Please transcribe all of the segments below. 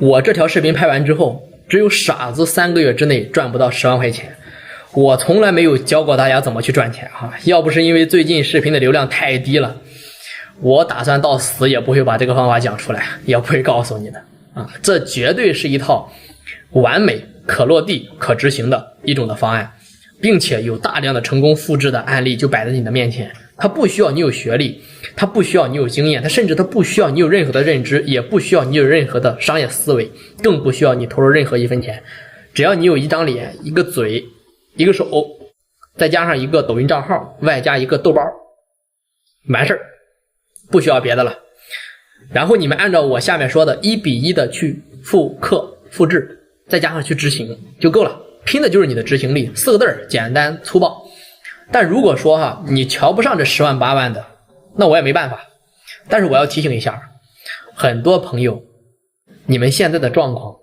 我这条视频拍完之后，只有傻子3个月之内赚不到10万块钱。我从来没有教过大家怎么去赚钱哈，要不是因为最近视频的流量太低了，我打算到死也不会把这个方法讲出来，也不会告诉你的啊。这绝对是一套完美、可落地、可执行的一种的方案，并且有大量的成功复制的案例就摆在你的面前。它不需要你有学历，它不需要你有经验，它甚至它不需要你有任何的认知，也不需要你有任何的商业思维，更不需要你投入任何一分钱。只要你有一张脸、一个嘴、一个手，再加上一个抖音账号，外加一个豆包，完事儿，不需要别的了。然后你们按照我下面说的1比1的去复刻、复制，再加上去执行就够了。拼的就是你的执行力，4个字儿：简单粗暴。但如果说你瞧不上这10万8万的，那我也没办法。但是我要提醒一下，很多朋友，你们现在的状况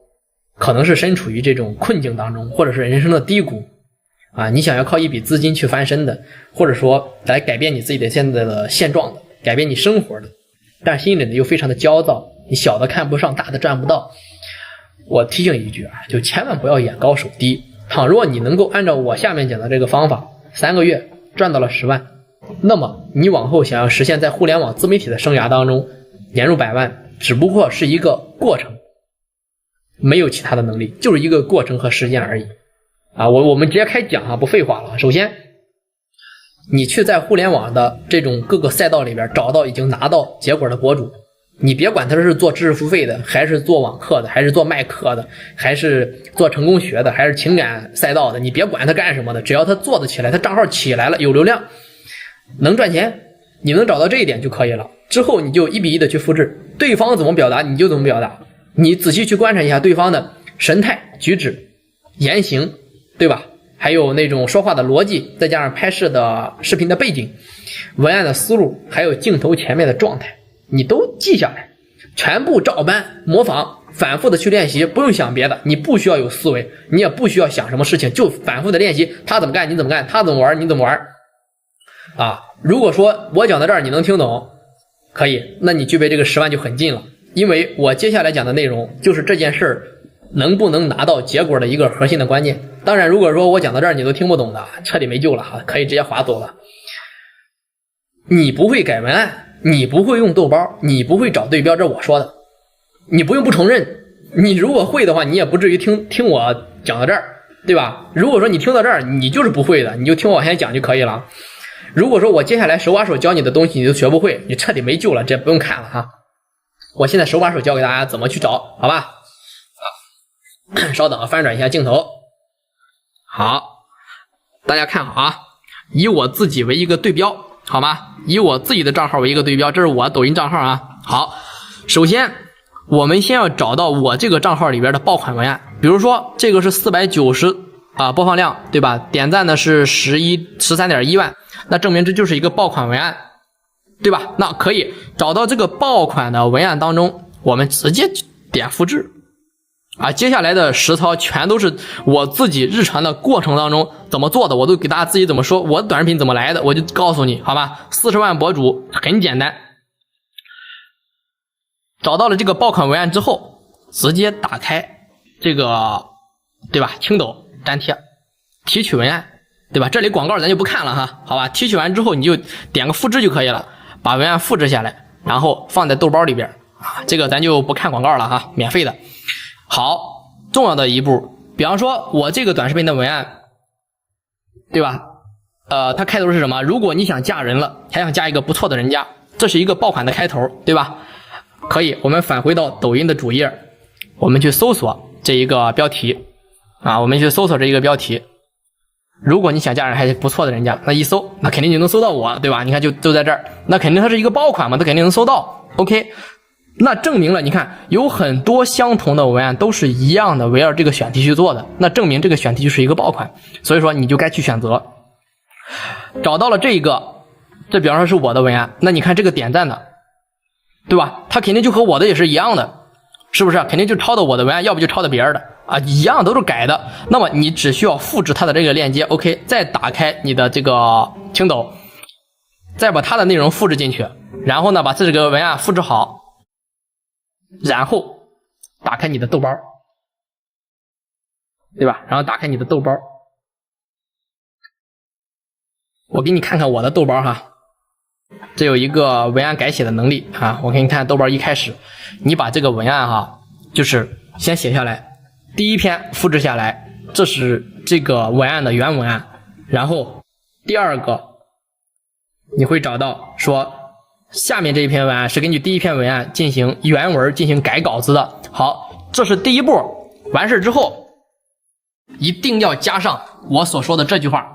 可能是身处于这种困境当中，或者是人生的低谷啊，你想要靠一笔资金去翻身的，或者说来改变你自己的现在的现状的，改变你生活的，但心里呢又非常的焦躁，你小的看不上，大的赚不到。我提醒一句啊，就千万不要眼高手低。倘若你能够按照我下面讲的这个方法，3个月赚到了10万，那么你往后想要实现在互联网自媒体的生涯当中年入100万，只不过是一个过程，没有其他的能力，就是一个过程和时间而已啊！我们直接开讲不废话了。首先，你去在互联网的这种各个赛道里边找到已经拿到结果的博主，你别管他是做知识付费的，还是做网课的，还是做卖课的，还是做成功学的，还是情感赛道的，你别管他干什么的，只要他做得起来，他账号起来了，有流量，能赚钱，你能找到这一点就可以了。之后你就1比1的去复制，对方怎么表达你就怎么表达，你仔细去观察一下对方的神态、举止、言行，对吧？还有那种说话的逻辑，再加上拍摄的视频的背景、文案的思路，还有镜头前面的状态，你都记下来，全部照搬模仿，反复的去练习，不用想别的，你不需要有思维，你也不需要想什么事情，就反复的练习，他怎么干你怎么干，他怎么玩你怎么玩啊。如果说我讲到这儿你能听懂，可以，那你距离这个10万就很近了。因为我接下来讲的内容就是这件事儿能不能拿到结果的一个核心的关键。当然如果说我讲到这儿你都听不懂的，彻底没救了可以直接划走了。你不会改文案，你不会用豆包，你不会找对标，这我说的，你不用不承认。你如果会的话，你也不至于听我讲到这儿，对吧？如果说你听到这儿你就是不会的，你就听我往前讲就可以了。如果说我接下来手把手教你的东西你都学不会，你彻底没救了，这不用看了我现在手把手教给大家怎么去找，好吧？稍等，翻转一下镜头。好，大家看好以我自己为一个对标，好吗？以我自己的账号为一个对标，这是我抖音账号好，首先我们先要找到我这个账号里边的爆款文案，比如说这个是490播放量，对吧？点赞呢是13.1万，那证明这就是一个爆款文案，对吧？那可以找到这个爆款的文案当中，我们直接点复制接下来的实操全都是我自己日常的过程当中怎么做的，我都给大家自己怎么说，我的短视频怎么来的，我就告诉你，好吧？40万博主很简单。找到了这个爆款文案之后，直接打开这个，对吧？青斗粘贴，提取文案，对吧？这里广告咱就不看了好吧？提取完之后你就点个复制就可以了，把文案复制下来，然后放在豆包里边这个咱就不看广告了免费的。好，重要的一步，比方说我这个短视频的文案，对吧？它开头是什么？如果你想嫁人了，还想嫁一个不错的人家，这是一个爆款的开头，对吧？可以，我们返回到抖音的主页，我们去搜索这一个标题我们去搜索这一个标题。如果你想嫁人还是不错的人家，那一搜，那肯定就能搜到我，对吧？你看就在这儿，那肯定它是一个爆款嘛，它肯定能搜到。OK， 那证明了，你看有很多相同的文案都是一样的，围绕这个选题去做的，那证明这个选题就是一个爆款，所以说你就该去选择。找到了这个，这比方说是我的文案，那你看这个点赞的，对吧？它肯定就和我的也是一样的，是不是？肯定就抄的我的文案，要不就抄的别人的一样都是改的。那么你只需要复制它的这个链接 OK， 再打开你的这个青斗，再把它的内容复制进去，然后呢把这个文案复制好，然后打开你的豆包，对吧？然后打开你的豆包，我给你看看我的豆包哈。这有一个文案改写的能力啊，我给你看豆包一开始，你把这个文案哈，就是先写下来，第一篇复制下来，这是这个文案的原文案，然后第二个你会找到说下面这一篇文案是根据第一篇文案进行原文进行改稿子的。好，这是第一步，完事之后一定要加上我所说的这句话。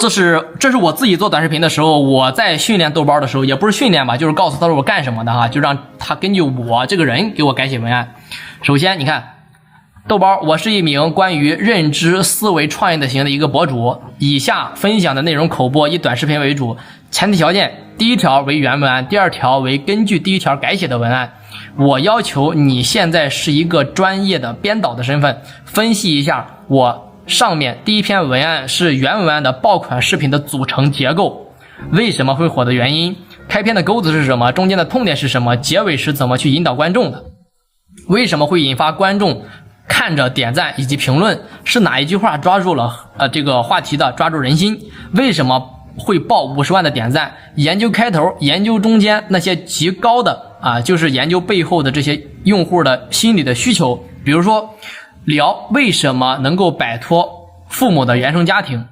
这是我自己做短视频的时候，我在训练豆包的时候，也不是训练吧，就是告诉他说我干什么的哈，就让他根据我这个人给我改写文案。首先你看豆包，我是一名关于认知思维创业的型的一个博主，以下分享的内容口播以短视频为主，前提条件，第一条为原文案，第二条为根据第一条改写的文案。我要求你现在是一个专业的编导的身份，分析一下我上面第一篇文案是原文案的爆款视频的组成结构，为什么会火的原因，开篇的钩子是什么，中间的痛点是什么，结尾是怎么去引导观众的，为什么会引发观众看着点赞以及评论，是哪一句话抓住了这个话题的，抓住人心，为什么会爆50万的点赞，研究开头，研究中间那些极高的就是研究背后的这些用户的心理的需求，比如说聊为什么能够摆脱父母的原生家庭。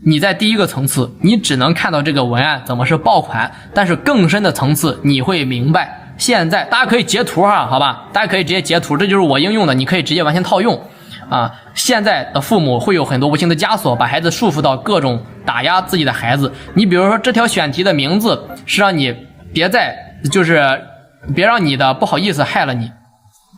你在第一个层次你只能看到这个文案怎么是爆款，但是更深的层次你会明白，现在大家可以截图哈，好吧，大家可以直接截图，这就是我应用的，你可以直接完全套用现在的父母会有很多无形的枷锁，把孩子束缚到各种打压自己的孩子。你比如说这条选题的名字是让你别让你的不好意思害了你，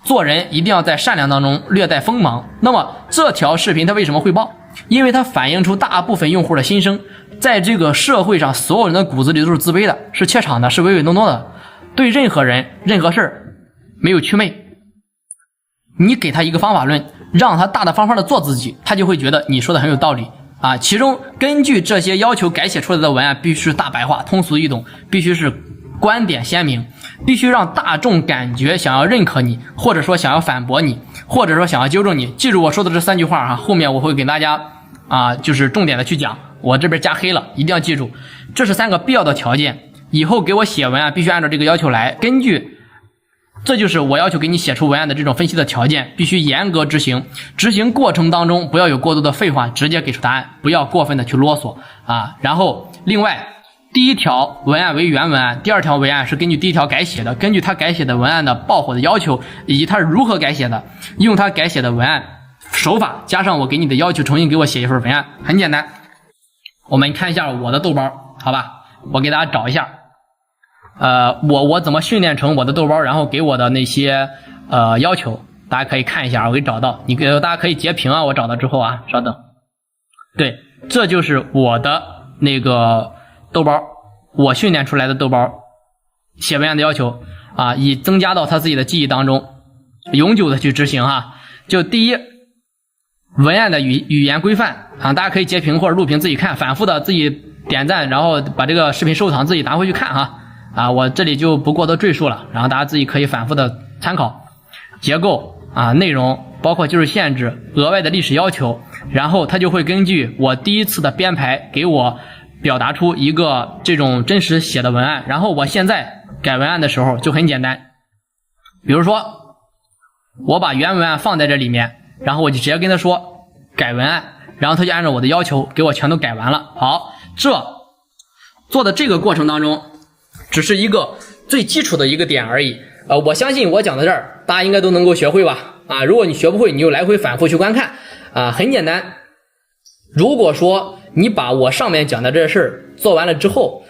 做人一定要在善良当中略带锋芒。那么这条视频它为什么会爆？因为它反映出大部分用户的心声，在这个社会上所有人的骨子里都是自卑的，是怯场的，是唯唯诺诺的，对任何人任何事儿没有祛魅。你给他一个方法论，让他大大方方的做自己，他就会觉得你说的很有道理其中根据这些要求改写出来的文案必须是大白话，通俗易懂，必须是观点鲜明，必须让大众感觉想要认可你，或者说想要反驳你，或者说想要纠正你。记住我说的这3句话后面我会给大家就是重点的去讲，我这边加黑了，一定要记住，这是3个必要的条件。以后给我写文案必须按照这个要求来，这就是我要求给你写出文案的这种分析的条件，必须严格执行。执行过程当中不要有过多的废话，直接给出答案，不要过分的去啰嗦然后另外第一条文案为原文案，第二条文案是根据第一条改写的，根据他改写的文案的爆火的要求以及他是如何改写的，用他改写的文案手法加上我给你的要求，重新给我写一份文案，很简单。我们看一下我的豆包，好吧，我给大家找一下我怎么训练成我的豆包，然后给我的那些要求，大家可以看一下，我给找到，大家可以截屏我找到之后稍等。对，这就是我的那个豆包，我训练出来的豆包写文案的要求以增加到他自己的记忆当中，永久的去执行就第一，文案的语言规范大家可以截屏或者录屏自己看，反复的自己点赞，然后把这个视频收藏，自己拿回去看我这里就不过多赘述了，然后大家自己可以反复的参考。结构内容包括技术限制，额外的历史要求，然后它就会根据我第一次的编排给我表达出一个这种真实写的文案。然后我现在改文案的时候就很简单，比如说我把原文案放在这里面，然后我就直接跟他说改文案，然后他就按照我的要求给我全都改完了。好，这做的这个过程当中只是一个最基础的一个点而已我相信我讲到这儿大家应该都能够学会吧如果你学不会，你就来回反复去观看很简单。如果说你把我上面讲的这事儿做完了之后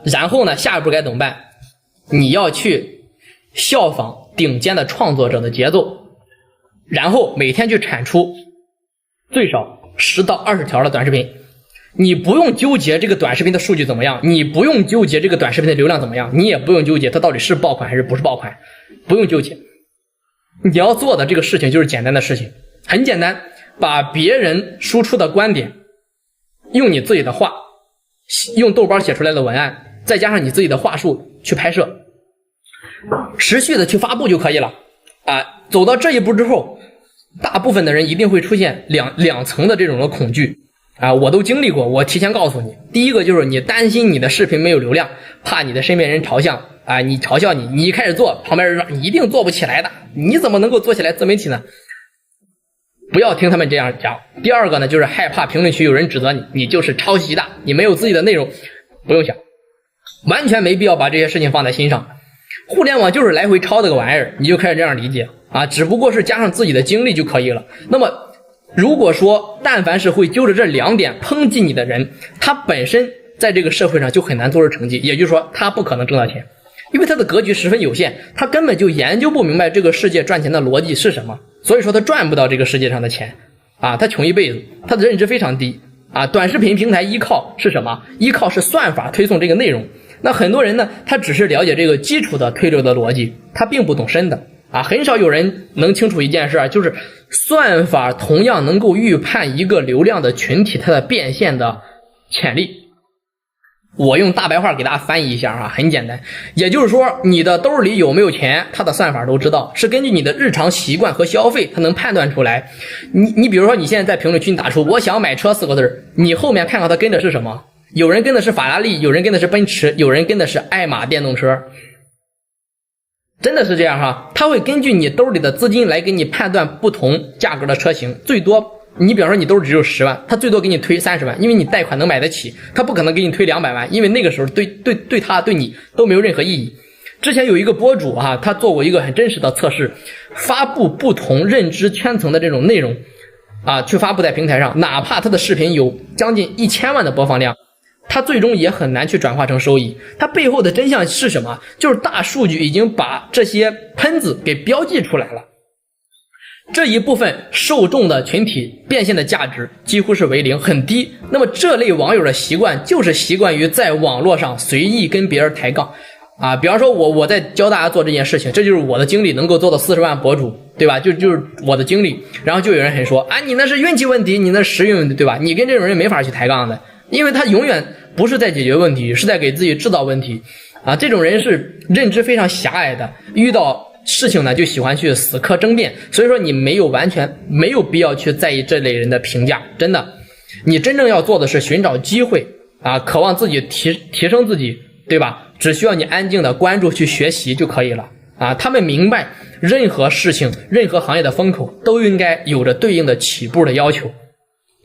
然后呢下一步该怎么办？你要去效仿顶尖的创作者的节奏，然后每天去产出最少10到20条的短视频。你不用纠结这个短视频的数据怎么样，你不用纠结这个短视频的流量怎么样，你也不用纠结它到底是爆款还是不是爆款，不用纠结。你要做的这个事情就是简单的事情，很简单，把别人输出的观点用你自己的话，用豆包写出来的文案，再加上你自己的话术去拍摄，持续的去发布就可以了啊。走到这一步之后，大部分的人一定会出现两层的这种的恐惧啊，我都经历过。我提前告诉你，第一个就是你担心你的视频没有流量，怕你的身边人嘲笑啊，你嘲笑你一开始做，旁边人说你一定做不起来的，你怎么能够做起来自媒体呢？不要听他们这样讲。第二个呢，就是害怕评论区有人指责你就是抄袭的，你没有自己的内容，不用想，完全没必要把这些事情放在心上。互联网就是来回抄这个玩意儿，你就开始这样理解啊，只不过是加上自己的经历就可以了。那么如果说但凡是会揪着这2点抨击你的人，他本身在这个社会上就很难做出成绩，也就是说他不可能挣到钱，因为他的格局十分有限，他根本就研究不明白这个世界赚钱的逻辑是什么，所以说他赚不到这个世界上的钱啊，他穷一辈子，他的认知非常低啊。短视频平台依靠是什么？依靠是算法推送这个内容。那很多人呢，他只是了解这个基础的推流的逻辑，他并不懂深的啊。很少有人能清楚一件事，就是算法同样能够预判一个流量的群体它的变现的潜力。我用大白话给大家翻译一下啊，很简单，也就是说你的兜里有没有钱，它的算法都知道，是根据你的日常习惯和消费，它能判断出来。你比如说你现在在评论区你打出我想买车4个字，你后面看看它跟的是什么？有人跟的是法拉利，有人跟的是奔驰，有人跟的是爱玛电动车，真的是这样哈。它会根据你兜里的资金来给你判断不同价格的车型，最多你比方说你兜里只有10万，他最多给你推30万，因为你贷款能买得起，他不可能给你推200万，因为那个时候对他对你都没有任何意义。之前有一个博主啊，他做过一个很真实的测试，发布不同认知圈层的这种内容啊，去发布在平台上，哪怕他的视频有将近1000万的播放量，他最终也很难去转化成收益。它背后的真相是什么？就是大数据已经把这些喷子给标记出来了。这一部分受众的群体变现的价值几乎是为零，很低。那么这类网友的习惯就是习惯于在网络上随意跟别人抬杠啊。比方说我在教大家做这件事情，这就是我的经历，能够做到40万博主，对吧？就是我的经历。然后就有人很说啊，你那是运气问题，你那是时运问题，对吧？你跟这种人没法去抬杠的，因为他永远不是在解决问题，是在给自己制造问题啊。这种人是认知非常狭隘的，遇到事情呢就喜欢去死磕争辩，所以说你完全没有必要去在意这类人的评价，真的。你真正要做的是寻找机会啊，渴望自己提升自己，对吧？只需要你安静的关注去学习就可以了啊。他们明白任何事情任何行业的风口都应该有着对应的起步的要求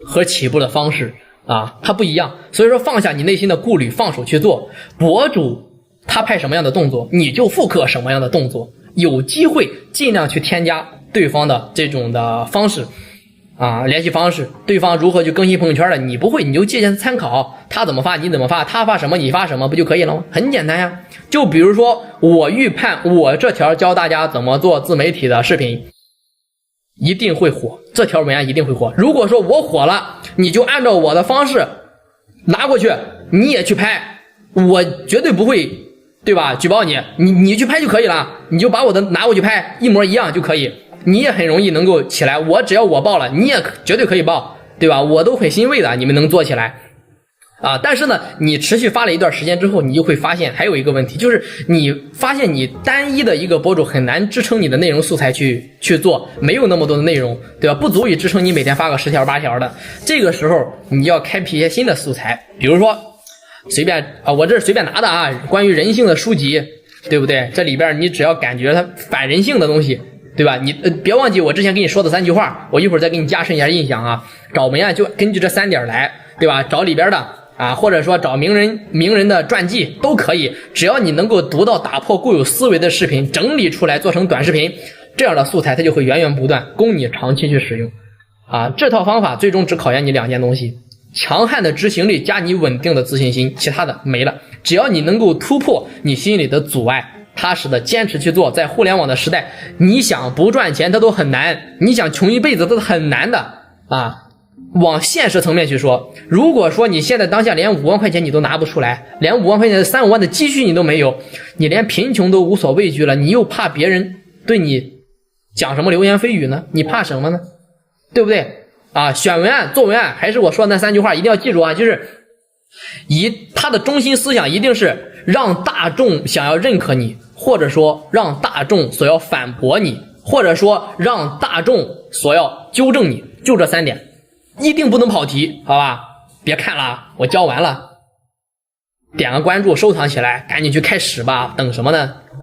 和起步的方式啊，它不一样。所以说放下你内心的顾虑，放手去做。博主他拍什么样的动作，你就复刻什么样的动作，有机会尽量去添加对方的这种的方式啊，联系方式，对方如何去更新朋友圈的，你不会你就借鉴参考，他怎么发你怎么发，他发什么你发什么，不就可以了吗？很简单呀。就比如说我预判我这条教大家怎么做自媒体的视频一定会火，这条文案一定会火。如果说我火了，你就按照我的方式拿过去，你也去拍，我绝对不会，对吧？举报你去拍就可以了，你就把我的拿过去拍，一模一样就可以，你也很容易能够起来。只要我报了，你也绝对可以报，对吧？我都很欣慰的，你们能做起来啊。但是呢，你持续发了一段时间之后，你就会发现还有一个问题，就是你发现你单一的一个博主很难支撑你的内容素材去做，没有那么多的内容，对吧？不足以支撑你每天发个10条8条的。这个时候你要开辟一些新的素材，比如说随便啊，我这是随便拿的啊，关于人性的书籍，对不对？这里边你只要感觉它反人性的东西，对吧？你别忘记我之前跟你说的3句话，我一会儿再给你加深一下印象啊。找文案就根据这3点来，对吧？找里边的啊，或者说找名人的传记都可以，只要你能够读到打破固有思维的视频，整理出来做成短视频，这样的素材它就会源源不断，供你长期去使用啊。这套方法最终只考验你2件东西：强悍的执行力加你稳定的自信心，其他的没了。只要你能够突破你心里的阻碍，踏实的坚持去做，在互联网的时代，你想不赚钱它都很难，你想穷一辈子都很难的啊。往现实层面去说，如果说你现在当下连5万块钱你都拿不出来，连5万块钱的3、5万的积蓄你都没有，你连贫穷都无所畏惧了，你又怕别人对你讲什么流言蜚语呢？你怕什么呢？对不对啊？选文案做文案，还是我说的那3句话一定要记住啊，就是他的中心思想一定是让大众想要认可你，或者说让大众所要反驳你，或者说让大众所要纠正你，就这3点，一定不能跑题，好吧？别看了，我教完了，点个关注，收藏起来，赶紧去开始吧，等什么呢？